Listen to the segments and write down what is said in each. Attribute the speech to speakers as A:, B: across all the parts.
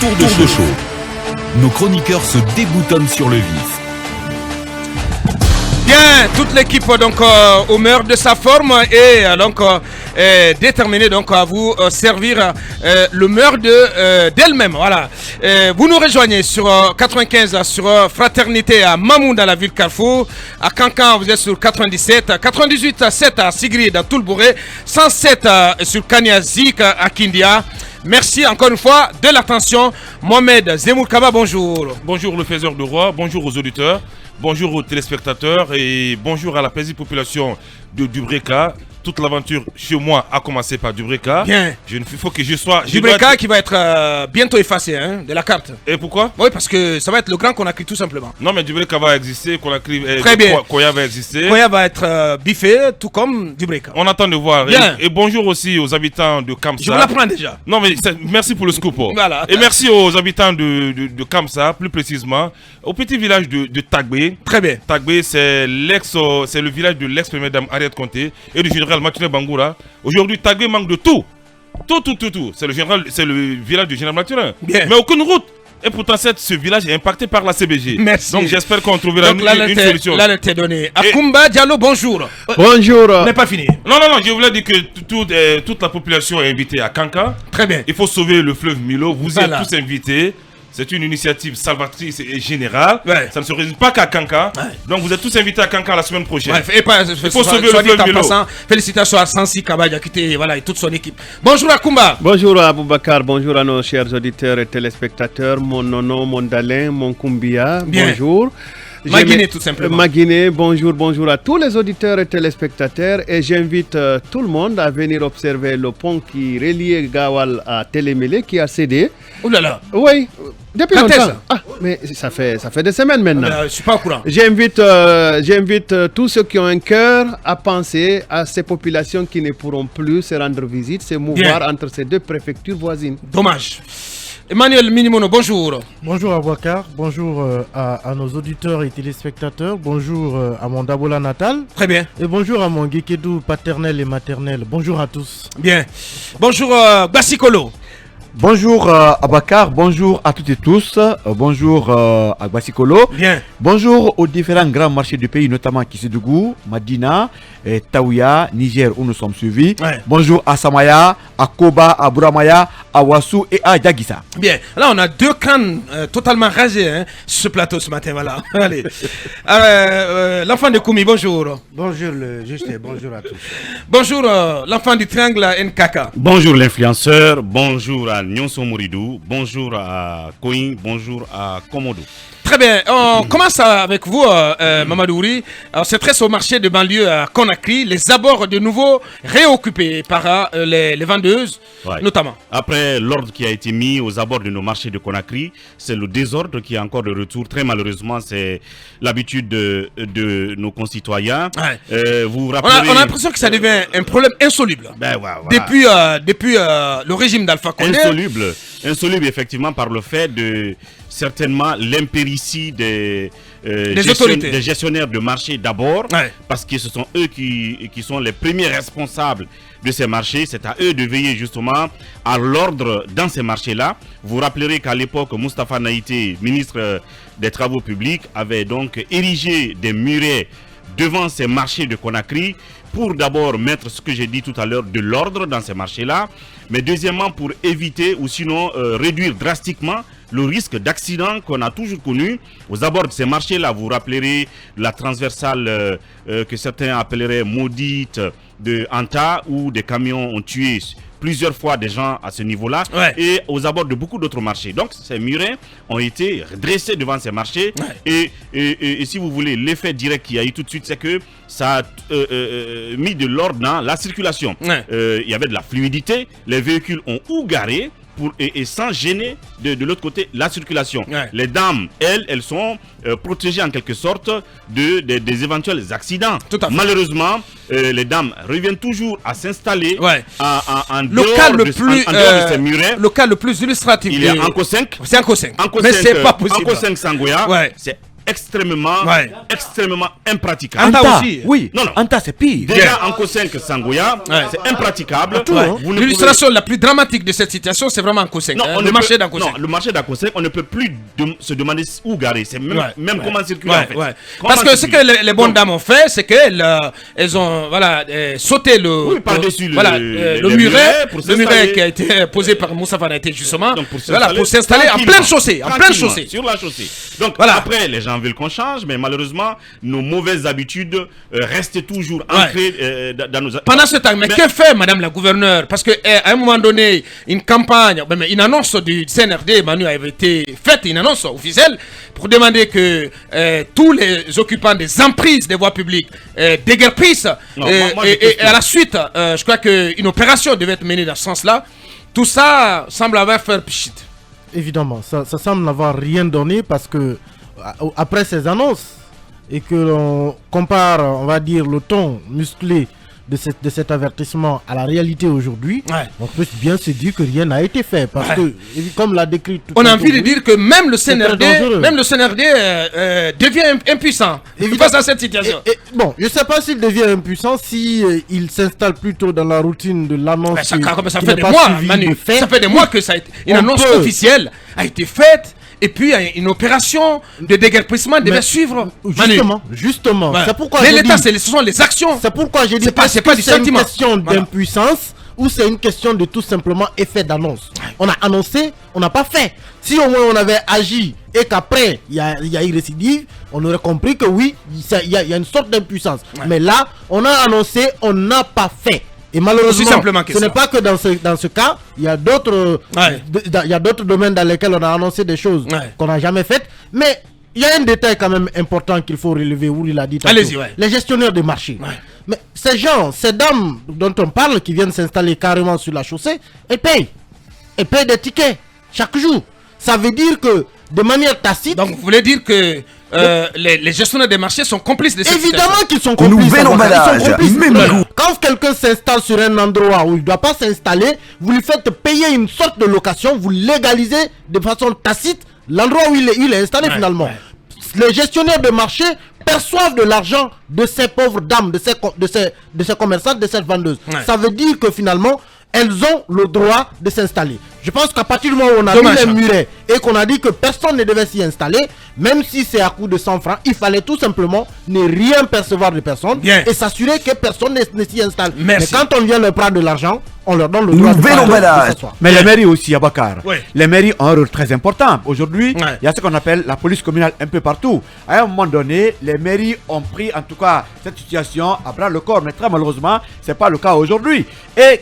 A: Tour de chaud. Nos chroniqueurs se déboutonnent sur le vif.
B: Bien, toute l'équipe donc au meilleur de sa forme et donc déterminée donc à vous servir le meilleur d'elle-même. Voilà. Vous nous rejoignez sur 95 sur Fraternité à Mamou dans la ville Carrefour, à Cancan vous êtes sur 97, 98 à 7 à Sigrid à Toulbouré, 107 sur Kanyazik à Kindia. Merci encore une fois de l'attention. Mohamed Zemourkaba, bonjour.
C: Bonjour le faiseur de roi, bonjour aux auditeurs, bonjour aux téléspectateurs et bonjour à la paisible population de Dubreka. Toute l'aventure chez moi a commencé par Dubreka.
B: Bien.
C: Il faut que je sois...
B: Dubreka qui va être bientôt effacé de la carte.
C: Et pourquoi?
B: Oui, parce que ça va être le grand Conakry tout simplement.
C: Non, mais Dubreka va exister, Conakry...
B: Très bien.
C: Koya va exister.
B: Koya va être biffé, tout comme Dubreka.
C: On attend de voir.
B: Bien.
C: Et bonjour aussi aux habitants de Kamsa.
B: Je vous l'apprends déjà.
C: Non, mais merci pour le scoop.
B: Voilà.
C: Et merci aux habitants de Kamsa, plus précisément, au petit village de Tagbé.
B: Très bien.
C: Tagbé, c'est le village de l'ex-première dame Ariette Conté et du général Mathieu Bangoura. Aujourd'hui, Tagbé manque de tout. Tout. C'est le village du général Mathurin.
B: Bien.
C: Mais aucune route. Et pourtant, ce village est impacté par la CBG.
B: Merci.
C: Donc j'espère qu'on trouvera une solution.
B: Là, t'es donné. Akumba Diallo, bonjour.
D: Bonjour.
B: N'est pas fini.
C: Non, je voulais dire que toute la population est invitée à Kanka.
B: Très bien.
C: Il faut sauver le fleuve Milo. Vous êtes
B: Voilà.
C: tous invités. C'est une initiative salvatrice et générale.
B: Ouais.
C: Ça ne se résume pas qu'à Kanka.
B: Ouais.
C: Donc vous êtes tous invités à Kanka la semaine prochaine.
B: Bref, et pas,
C: Il faut sauver le fleuve Milo.
B: Félicitations à Sansi Kabadia et toute son équipe. Bonjour Akumba.
D: Bonjour à Aboubakar, bonjour à nos chers auditeurs et téléspectateurs. Mon nono, mon dalin, mon kumbia,
B: Bien.
D: bonjour.
B: Maguiné tout simplement.
D: Maguiné, bonjour à tous les auditeurs et téléspectateurs. Et j'invite tout le monde à venir observer le pont qui relie Gawal à Télémélé qui a cédé.
B: Ouh là là.
D: Oui, depuis
B: Quand
D: longtemps.
B: est-ce?
D: Ah, mais ça fait des semaines maintenant.
B: Je suis pas au courant.
D: J'invite tous ceux qui ont un cœur à penser à ces populations qui ne pourront plus se rendre visite, se mouvoir
B: Bien.
D: entre ces deux préfectures voisines.
B: Dommage. Emmanuel Minimono, bonjour.
E: Bonjour à Boakar, bonjour à nos auditeurs et téléspectateurs, bonjour à mon Dabola natal
B: Très bien.
E: et bonjour à mon Gekedou paternel et maternel. Bonjour à tous.
B: Bien. Bonjour Bassikolo.
F: Bonjour Abakar, bonjour à toutes et tous, bonjour à Bassikolo,
B: Bien.
F: bonjour aux différents grands marchés du pays, notamment Kissidougou, Madina, Taouya, Niger où nous sommes suivis.
B: Ouais.
F: Bonjour à Samaya, à Koba, à Bouramaya, à Wassou et à Djagissa.
B: Bien. Là, on a deux crânes totalement rasés sur ce plateau ce matin. Voilà. Allez. L'enfant de Koumi, bonjour.
G: Bonjour le juste et bonjour à tous.
B: Bonjour l'enfant du triangle NKK.
H: Bonjour l'influenceur, bonjour à Nyonso Mouridou, bonjour à Koin, bonjour à Komodo.
B: Très bien, on commence avec vous, Mamadouri. Alors, c'est très au marché de banlieue à Conakry, les abords de nouveau réoccupés par les vendeuses,
H: Ouais.
B: notamment.
H: Après l'ordre qui a été mis aux abords de nos marchés de Conakry, c'est le désordre qui est encore de retour. Très malheureusement, c'est l'habitude de nos concitoyens.
B: Ouais.
H: Vous
B: On a
H: rappelez...
B: l'impression que ça devient un problème insoluble.
H: Ben, voilà.
B: Depuis le régime d'Alpha Condé.
H: Insoluble effectivement par le fait de certainement l'impéritie des
B: autorités.
H: des gestionnaires de marché d'abord,
B: Ouais.
H: parce que ce sont eux qui sont les premiers responsables de ces marchés. C'est à eux de veiller justement à l'ordre dans ces marchés-là. Vous rappellerez qu'à l'époque, Moustapha Naïté, ministre des Travaux publics, avait donc érigé des murets devant ces marchés de Conakry pour d'abord mettre ce que j'ai dit tout à l'heure de l'ordre dans ces marchés-là, mais deuxièmement pour éviter ou sinon réduire drastiquement le risque d'accident qu'on a toujours connu aux abords de ces marchés-là. Vous rappellerez la transversale que certains appelleraient maudite de Anta, où des camions ont tué plusieurs fois des gens à ce niveau-là,
B: Ouais.
H: et aux abords de beaucoup d'autres marchés. Donc ces murets ont été dressés devant ces marchés, ouais. et si vous voulez, l'effet direct qu'il y a eu tout de suite, c'est que ça a mis de l'ordre dans la circulation.
B: Ouais.
H: Il y avait de la fluidité, les véhicules ont ou garé et sans gêner de l'autre côté la circulation.
B: Ouais.
H: Les dames, elles sont protégées en quelque sorte des éventuels accidents. Malheureusement, les dames reviennent toujours à s'installer en dehors de ces murets.
B: Le cas le plus illustratif.
H: Il y a Anko 5.
B: C'est Anko 5. Mais c'est pas possible.
H: Anko 5 Sangoya,
B: ouais.
H: c'est extrêmement impraticable.
B: Anta aussi.
F: Oui,
H: Non, non.
F: Anta, c'est pire.
H: Déjà en Kosenk Sangoya, c'est impraticable. Vous ne
B: L'illustration la plus dramatique de cette situation, c'est vraiment Kosenk.
H: Non,
B: Le marché d'Ankosenk.
H: Non, le marché d'Ankosenk, on ne peut plus se demander où garer. C'est même comment circuler en fait.
B: Parce que ce que les bonnes dames ont fait, c'est qu'elles ont sauté le muret qui a été posé par Moussa Fanaïté justement, pour s'installer en pleine chaussée.
H: Sur la chaussée. Donc après, les gens veulent qu'on change, mais malheureusement, nos mauvaises habitudes restent toujours ancrées dans nos...
B: Pendant ce temps, mais que fait Madame la gouverneure? Parce qu'à un moment donné, une campagne, une annonce du CNRD, Manu, avait été faite, une annonce officielle, pour demander que tous les occupants des emprises des voies publiques déguerpissent. Et à la suite, je crois qu'une opération devait être menée dans ce sens-là. Tout ça semble avoir fait pchit.
E: Évidemment, ça semble n'avoir rien donné parce que après ces annonces et que l'on compare, on va dire, le ton musclé de cet avertissement à la réalité aujourd'hui, on peut bien se dire que rien n'a été fait parce que, comme l'a décrit tout
B: on a envie de dire que même le CNRD devient impuissant face à cette situation.
E: Bon, je ne sais pas s'il devient impuissant si il s'installe plutôt dans la routine de l'annonce.
B: Ça fait des mois, Manu. Ça fait des mois que ça a été, une annonce officielle a été faite. Et puis une opération de déguerpissement devait suivre.
E: Justement.
B: C'est pourquoi mais l'État, ce sont les actions.
E: C'est pourquoi j'ai dit c'est pas une question d'impuissance ou c'est une question de tout simplement effet d'annonce. On a annoncé, on n'a pas fait. Si au moins on avait agi et qu'après il y a eu récidive, on aurait compris que oui, il y a une sorte d'impuissance. Mais là, on a annoncé, on n'a pas fait. Et malheureusement, ce n'est pas que dans ce cas, il y a d'autres domaines dans lesquels on a annoncé des choses qu'on n'a jamais faites. Mais il y a un détail quand même important qu'il faut relever, où il a dit tantôt. Les gestionnaires de marché. Mais ces gens, ces dames dont on parle, qui viennent s'installer carrément sur la chaussée, elles payent. Elles payent des tickets chaque jour. Ça veut dire que de manière tacite...
B: Donc vous voulez dire que les gestionnaires des marchés sont complices de cette
E: Évidemment qu'ils sont complices. Quand quelqu'un s'installe sur un endroit où il ne doit pas s'installer, vous lui faites payer une sorte de location, vous légalisez de façon tacite l'endroit où il est installé finalement. Les gestionnaires de marché perçoivent de l'argent de ces pauvres dames, de ces commerçantes, de ces vendeuses. Ça veut dire que finalement, elles ont le droit de s'installer. Je pense qu'à partir du moment où on a mis les murets et qu'on a dit que personne ne devait s'y installer, même si c'est à coût de 100 francs, il fallait tout simplement ne rien percevoir de personne et s'assurer que personne ne s'y installe. Mais quand on vient leur prendre de l'argent, on leur donne le droit de s'asseoir.
F: Mais les mairies aussi, Abakar. Les mairies ont un rôle très important. Aujourd'hui, il y a ce qu'on appelle la police communale un peu partout. À un moment donné, les mairies ont pris en tout cas cette situation à bras le corps. Mais très malheureusement, ce n'est pas le cas aujourd'hui. Et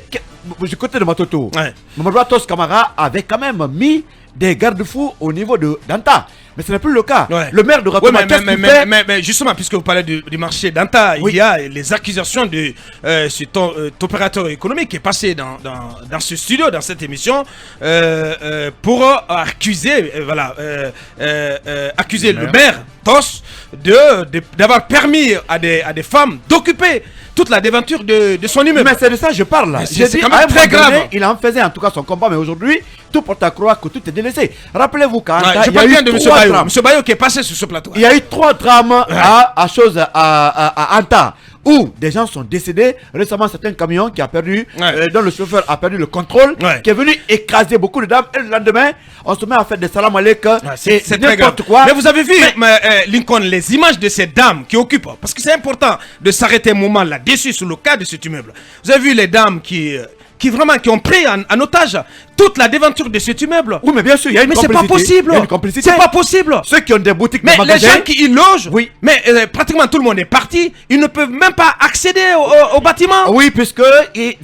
F: du côté de Matoto, Mamadou Atos Kamara avait quand même mis des garde-fous au niveau d'Anta. Mais ce n'est plus le cas. Le maire de Ratoma,
B: mais justement, puisque vous parlez du marché d'Anta, il y a les accusations de cet opérateur économique qui est passé dans ce studio, dans cette émission, pour accuser, accuser le maire Tos d'avoir permis à des femmes d'occuper toute la déventure de son immeuble.
F: Mais c'est de ça que je parle.
B: C'est quand même très grave.
F: Il en faisait en tout cas son combat, mais aujourd'hui, tout porte à croire que tout est délaissé. Rappelez-vous quand
B: je parle bien de M. Bayo. M. Bayo qui est passé sur ce plateau.
F: Il y a eu 3 drames à Anta, où des gens sont décédés. Récemment, c'est un camion qui a perdu, dont le chauffeur a perdu le contrôle, qui est venu écraser beaucoup de dames. Et le lendemain, on se met à faire des salam alaikum.
B: C'est n'importe quoi. Mais vous avez vu, Lincoln, les images de ces dames qui occupent, parce que c'est important de s'arrêter un moment là-dessus sur le cas de cet immeuble. Vous avez vu les dames qui ont pris en otage toute la déventure de cet immeuble.
F: Oui, mais bien sûr, il y a une complicité.
B: Mais c'est pas possible.
F: Il y a une complicité.
B: C'est pas possible.
F: Ceux qui ont des boutiques,
B: mais
F: des magasins,
B: les gens qui y logent, mais pratiquement tout le monde est parti. Ils ne peuvent même pas accéder au bâtiment.
F: Oui, puisque
B: mais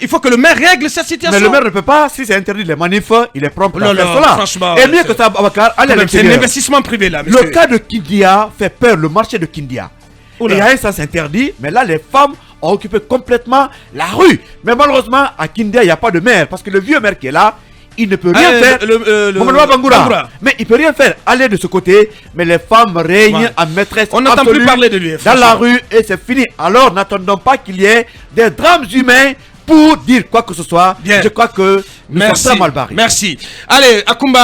B: il faut que le maire règle cette situation.
F: Mais le maire ne peut pas. Si c'est interdit les manifs, il est prompt à faire cela.
B: Franchement,
F: et mieux que ça, Abakar, allez à l'extérieur.
B: C'est un investissement privé là.
F: Le cas de Kindia fait peur. Le marché de Kindia. Et il y a un sens interdit, mais là les femmes ont occupé complètement la rue. Mais malheureusement, à Kindia, il n'y a pas de maire. Parce que le vieux maire qui est là, il ne peut rien faire. Bangoura. Mais il ne peut rien faire. Aller de ce côté, mais les femmes règnent en maîtresse.
B: On n'entend plus parler de lui.
F: Dans la rue, et c'est fini. Alors n'attendons pas qu'il y ait des drames humains pour dire quoi que ce soit. Je crois que nous sommes très mal barrés.
B: Merci. Allez, Akumba.